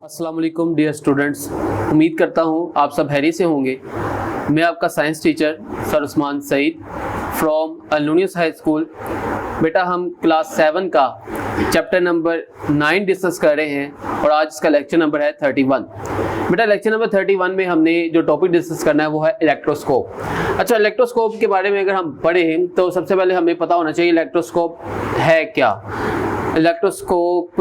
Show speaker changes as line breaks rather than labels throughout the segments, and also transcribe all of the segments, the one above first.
अस्सलाम वालेकुम dear students, उम्मीद करता हूँ आप सब हैरी से होंगे। मैं आपका science teacher sir Usman Saeed from अल-नूरियन हाई स्कूल। बेटा हम क्लास 7 का चैप्टर नंबर 9 डिस्कस कर रहे हैं और आज इसका लेक्चर नंबर है 31। बेटा लेक्चर नंबर 31 में हमने जो टॉपिक डिस्कस करना है वो है इलेक्ट्रोस्कोप। अच्छा, इलेक्ट्रोस्कोप के बारे में अगर हम पढ़ें तो सबसे पहले हमें पता होना चाहिए इलेक्ट्रोस्कोप है क्या। इलेक्ट्रोस्कोप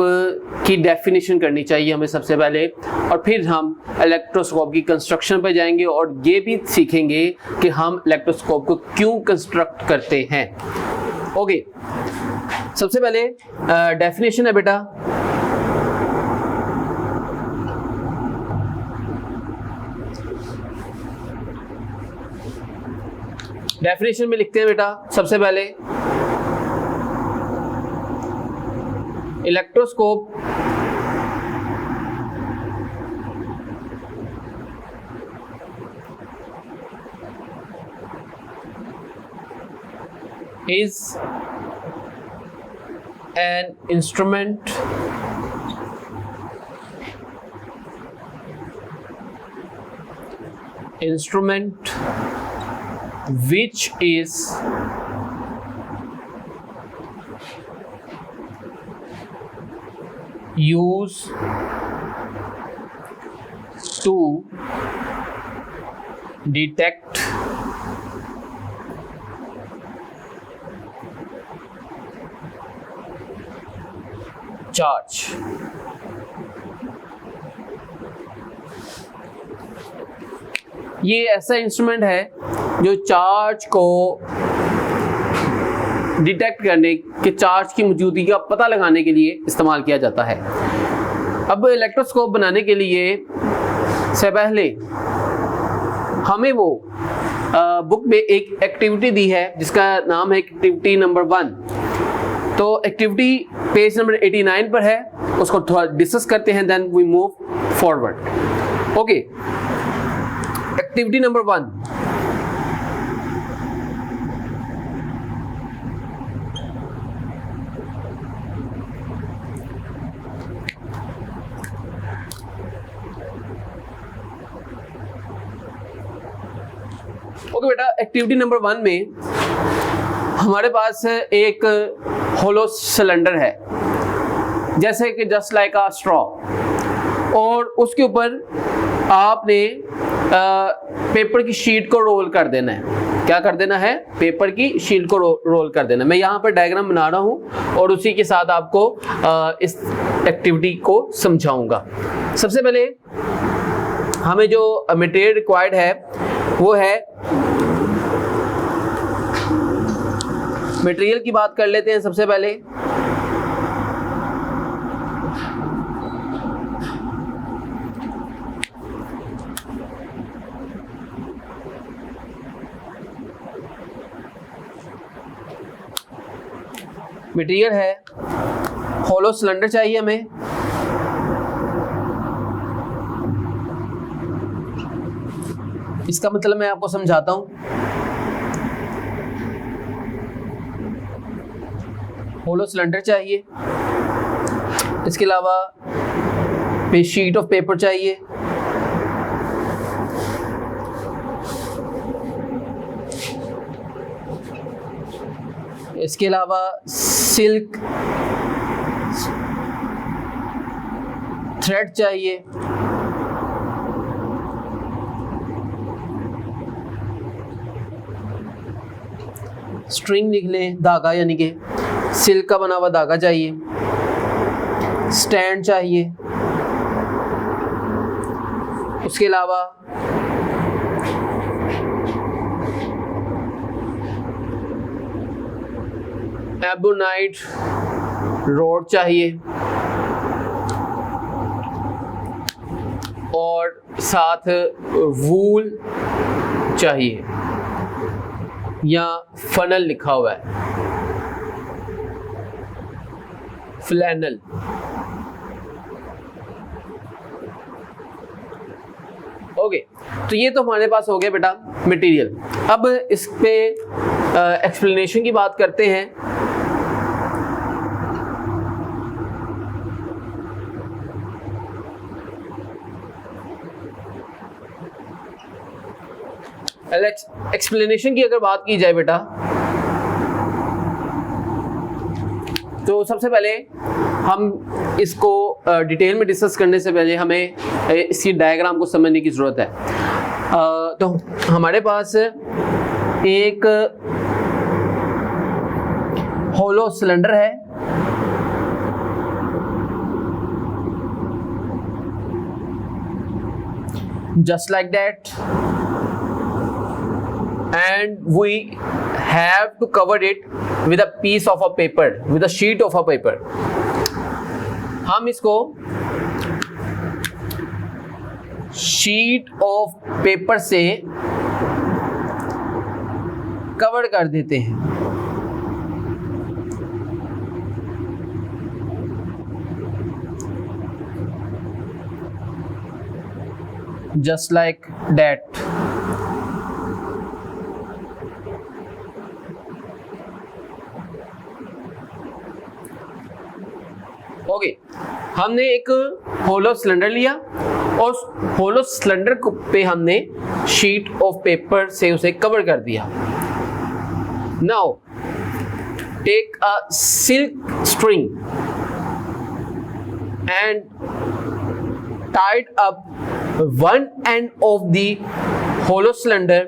की डेफिनेशन करनी चाहिए हमें सबसे पहले, और फिर हम इलेक्ट्रोस्कोप की कंस्ट्रक्शन पे जाएंगे और ये भी सीखेंगे कि हम इलेक्ट्रोस्कोप को क्यों कंस्ट्रक्ट करते हैं। ओके, सबसे पहले डेफिनेशन है बेटा, डेफिनेशन में लिखते हैं बेटा सबसे पहले electroscope is an instrument which is used to detect charge. ये ऐसा इंस्ट्रूमेंट है जो चार्ज को डिटेक्ट करने के, चार्ज की मौजूदगी का पता लगाने के लिए इस्तेमाल किया जाता है। अब इलेक्ट्रोस्कोप बनाने के लिए से पहले हमें वो बुक में एक एक्टिविटी दी है जिसका नाम है एक्टिविटी नंबर 1। तो एक्टिविटी पेज नंबर 89 पर है, उसको थोड़ा डिस्कस करते हैं, then we move forward. Okay, activity number 1, okay बेटा, एक्टिविटी नंबर 1 में हमारे पास एक होलो सिलेंडर है, जैसे कि जस्ट लाइक अ स्ट्रॉ, और उसके ऊपर आपने पेपर की शीट को रोल कर देना है। क्या कर देना है? पेपर की शीट को रोल कर देना है। मैं यहाँ पर डायग्राम बना रहा हूँ और उसी के साथ आपको इस एक्टिविटी को समझाऊंगा। सबसे पहले हमें जो मटेरियल रिक्वायर्ड है वो है, मटेरियल की बात कर लेते हैं सबसे पहले। मटेरियल है, होलो सिलेंडर चाहिए हमें, इसका मतलब मैं आपको समझाता हूं। होलो सिलेंडर चाहिए, इसके अलावा शीट ऑफ पेपर चाहिए, इसके अलावा सिल्क थ्रेड चाहिए, स्ट्रिंग लिख लें, धागा, यानी कि सिल्क का बना हुआ धागा चाहिए, स्टैंड चाहिए, उसके अलावा एबोनाइट रोड चाहिए और साथ वूल चाहिए, या फनल लिखा हुआ है, फ्लैनल। ओके, तो ये तो हमारे पास हो गया बेटा मटेरियल। अब इस पे एक्सप्लेनेशन की बात करते हैं। एक्सप्लेनेशन की अगर बात की जाए बेटा, तो सबसे पहले हम इसको डिटेल में डिस्कस करने से पहले हमें इसकी डायग्राम को समझने की ज़रूरत है। तो हमारे पास एक होलो सिलेंडर है, just like that, and we have to cover it with a piece of a paper, with a sheet of a paper. हम इसको शीट ऑफ पेपर से कवर कर देते हैं। Just like that. ओके, हमने एक hollow cylinder लिया और होलो सिलेंडर पे हमने शीट ऑफ पेपर से उसे कवर कर दिया। Now take a silk string and tied up one end of the hollow cylinder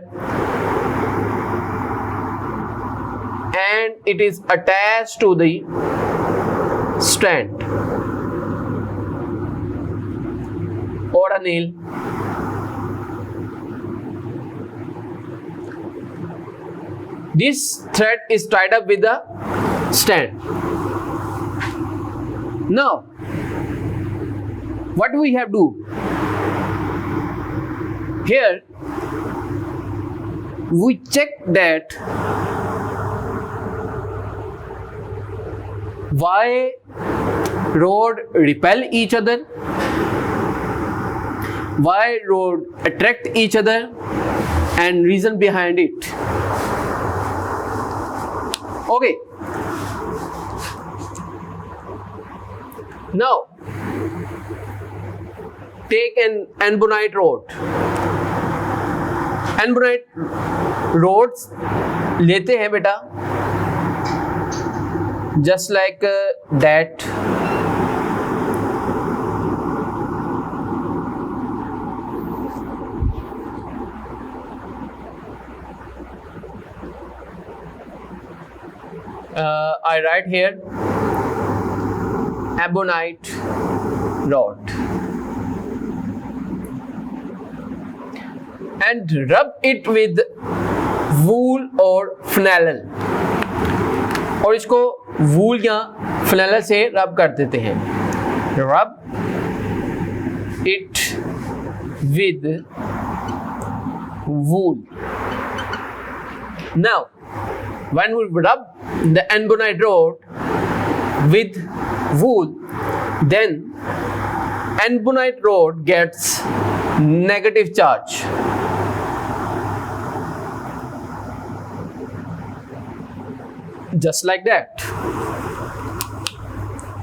and it is attached to the stand or a nail. This thread is tied up with the stand. Now what we have to do? Here we check that why rod repel each other, why rod attract each other, and reason behind it. Okay, now take an anbonite rod. Ebonite rods लेते हैं बेटा, just like that. I write here ebonite rod and rub it with wool or flannel, और इसको वूल या flannel से रब कर देते हैं। Rub it with wool. Now when we rub the anbonite rod with wool, then anbonite rod gets negative charge. Just like that.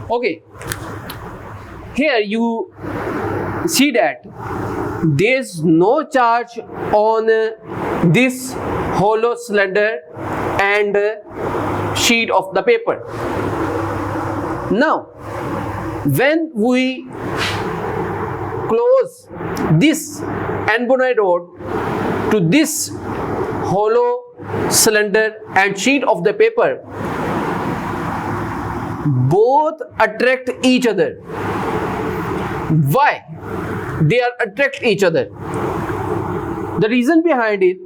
Okay, here you see that there is no charge on this hollow cylinder and sheet of the paper. Now when we close this anbonite rod to this hollow cylinder and sheet of the paper, both attract each other. Why they are attract each other? The reason behind it,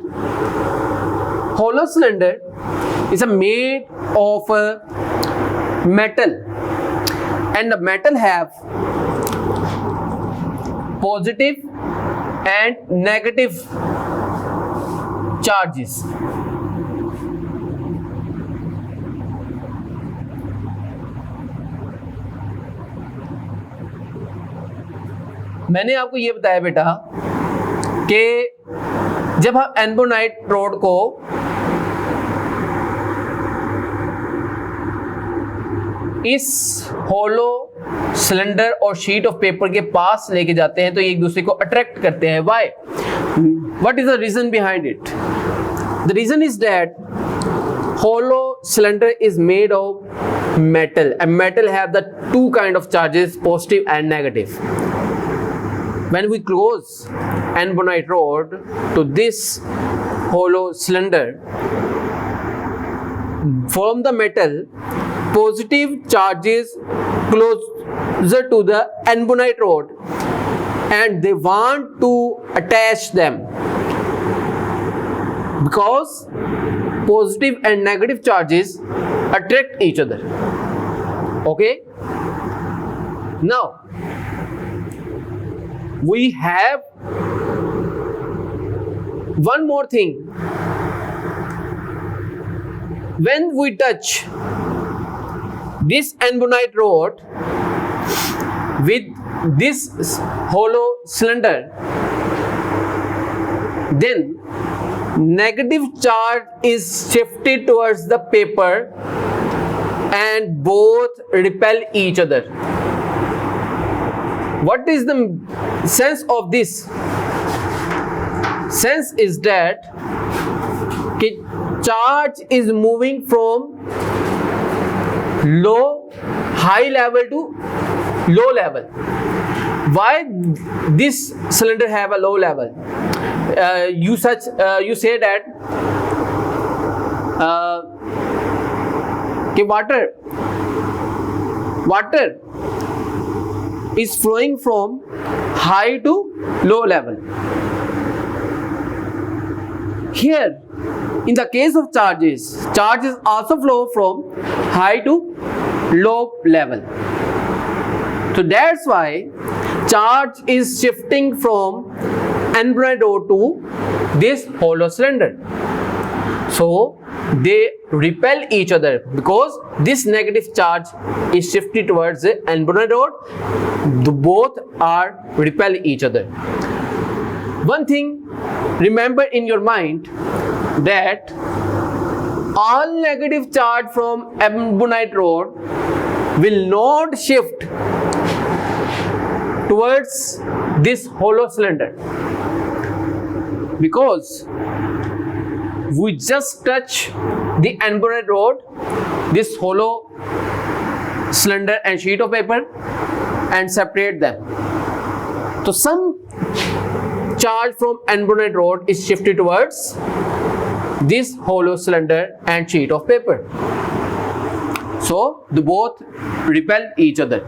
hollow cylinder is made of metal, and the metal have positive and negative charges. मैंने आपको ये बताया बेटा कि जब हम एनबोनाइट road को इस होलो सिलेंडर और शीट ऑफ पेपर के पास लेके जाते हैं तो एक दूसरे को अट्रैक्ट करते हैं. Why? What is the reason behind it? The reason is that hollow cylinder is made of metal, and metal have the two kind of charges, positive and negative. When we close anbonite rod to this hollow cylinder, from the metal, positive charges closer to the anbonite rod and they want to attach them, because positive and negative charges attract each other. Okay, now we have one more thing. When we touch this anbonite rod with this hollow cylinder, then negative charge is shifted towards the paper and both repel each other. What is the sense of this? Sense is that charge is moving from high level to low level. Why this cylinder have a low level? You say that water is flowing from high to low level. Here, in the case of charges also flow from high to low level. So that's why charge is shifting from anbonite rod to this hollow cylinder. So they repel each other because this negative charge is shifted towards the anbonite rod. Both are repel each other. One thing remember in your mind, that all negative charge from anbonite rod will not shift towards this hollow cylinder, because we just touch the anbonite rod, this hollow cylinder and sheet of paper, and separate them. So some charge from anbonite rod is shifted towards this hollow cylinder and sheet of paper. So they both repel each other.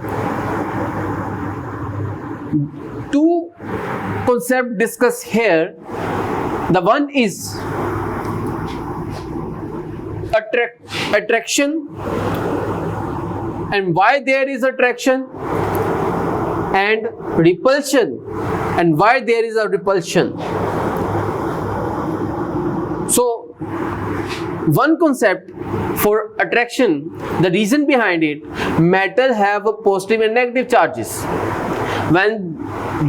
Two concepts discussed here. The one is attraction, and why there is attraction, and repulsion, and why there is a repulsion. So one concept for attraction, the reason behind it, metal have a positive and negative charges. When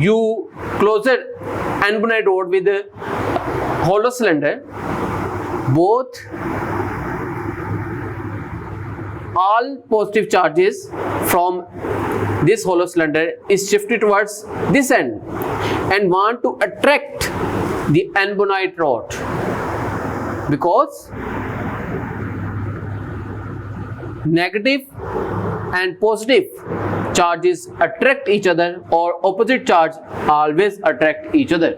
you close an anbonite rod with a hollow cylinder, all positive charges from this hollow cylinder is shifted towards this end and want to attract the anbonite rod, because negative and positive charges attract each other, or opposite charge always attract each other.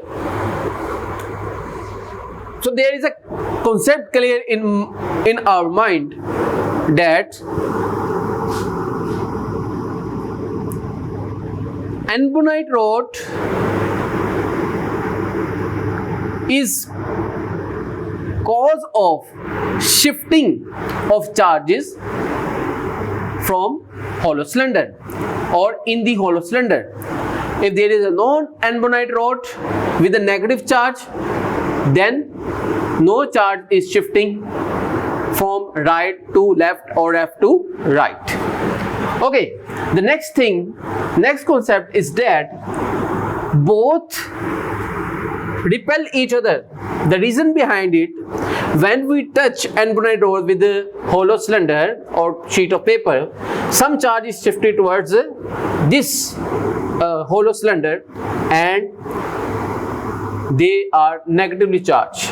So there is a concept clear in our mind that anbonite rod is cause of shifting of charges from hollow cylinder or in the hollow cylinder. If there is a non-anbonite rod with a negative charge, then no charge is shifting from right to left or left to right. Okay, the next concept is that both repel each other. The reason behind it, when we touch anbonite rod with a hollow cylinder or sheet of paper, some charge is shifted towards this hollow cylinder and they are negatively charged.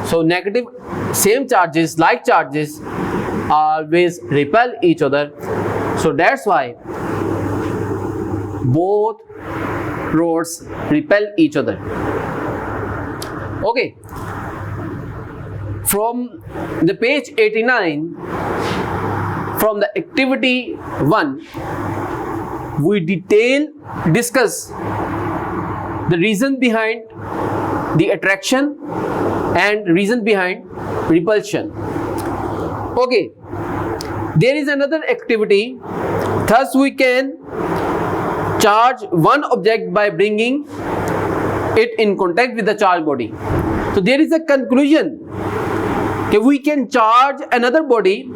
So negative, same charges, like charges always repel each other. So that's why both rods repel each other. Okay, from the page 89, from the activity 1, we discuss the reason behind the attraction and reason behind repulsion. Okay, there is another activity. Thus we can charge one object by bringing it in contact with the charged body. So there is a conclusion that we can charge another body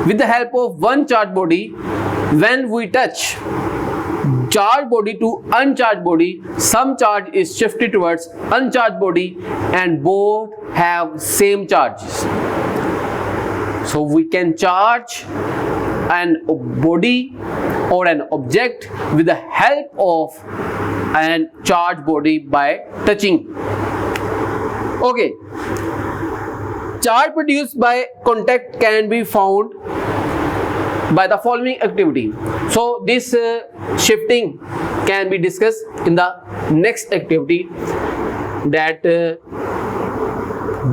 with the help of one charged body. When we touch charged body to uncharged body, some charge is shifted towards uncharged body and both have same charges. So we can charge an body or an object with the help of an charged body by touching. Okay, charge produced by contact can be found by the following activity. So this shifting can be discussed in the next activity, that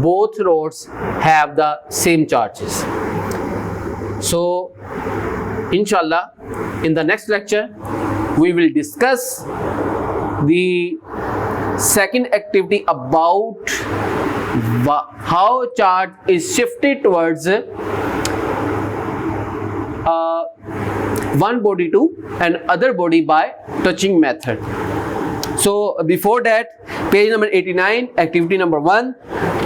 both rods have the same charges. So inshallah, in the next lecture we will discuss the second activity about how charge is shifted towards one body to another body by touching method. So before that, page number 89, activity number 1,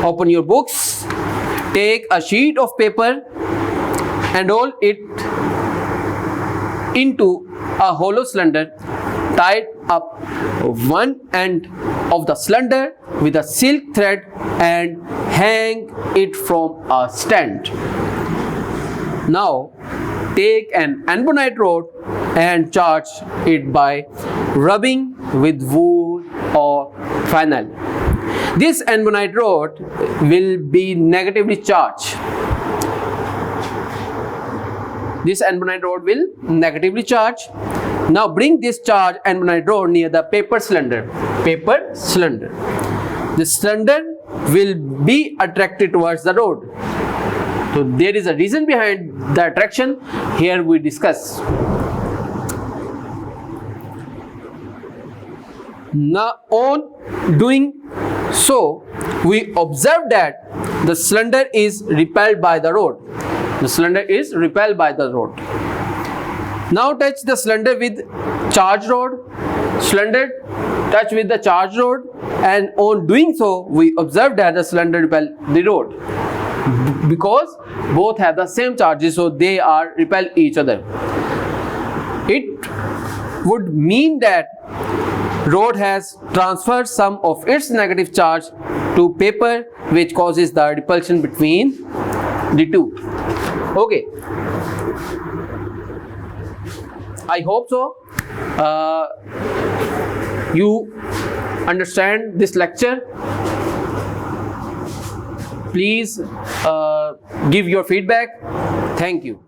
open your books, take a sheet of paper and roll it into a hollow cylinder, tie up one end of the cylinder with a silk thread and hang it from a stand. Now take an anbonite rod and charge it by rubbing with wool or phenol. This anbonite rod will be negatively charged. This anbonite rod will negatively charge. Now bring this charged anbonite rod near the paper cylinder. The cylinder will be attracted towards the rod. So there is a reason behind the attraction. Here we discuss. Now on doing so, we observe that the cylinder is repelled by the rod. The cylinder is repelled by the rod. Now touch the cylinder with charged rod. Cylinder touch with the charged rod, and on doing so, we observe that the cylinder repel the rod. Because both have the same charges, so they are repel each other. It would mean that rod has transferred some of its negative charge to paper, which causes the repulsion between the two. Okay, I hope so. You understand this lecture. Please give your feedback. Thank you.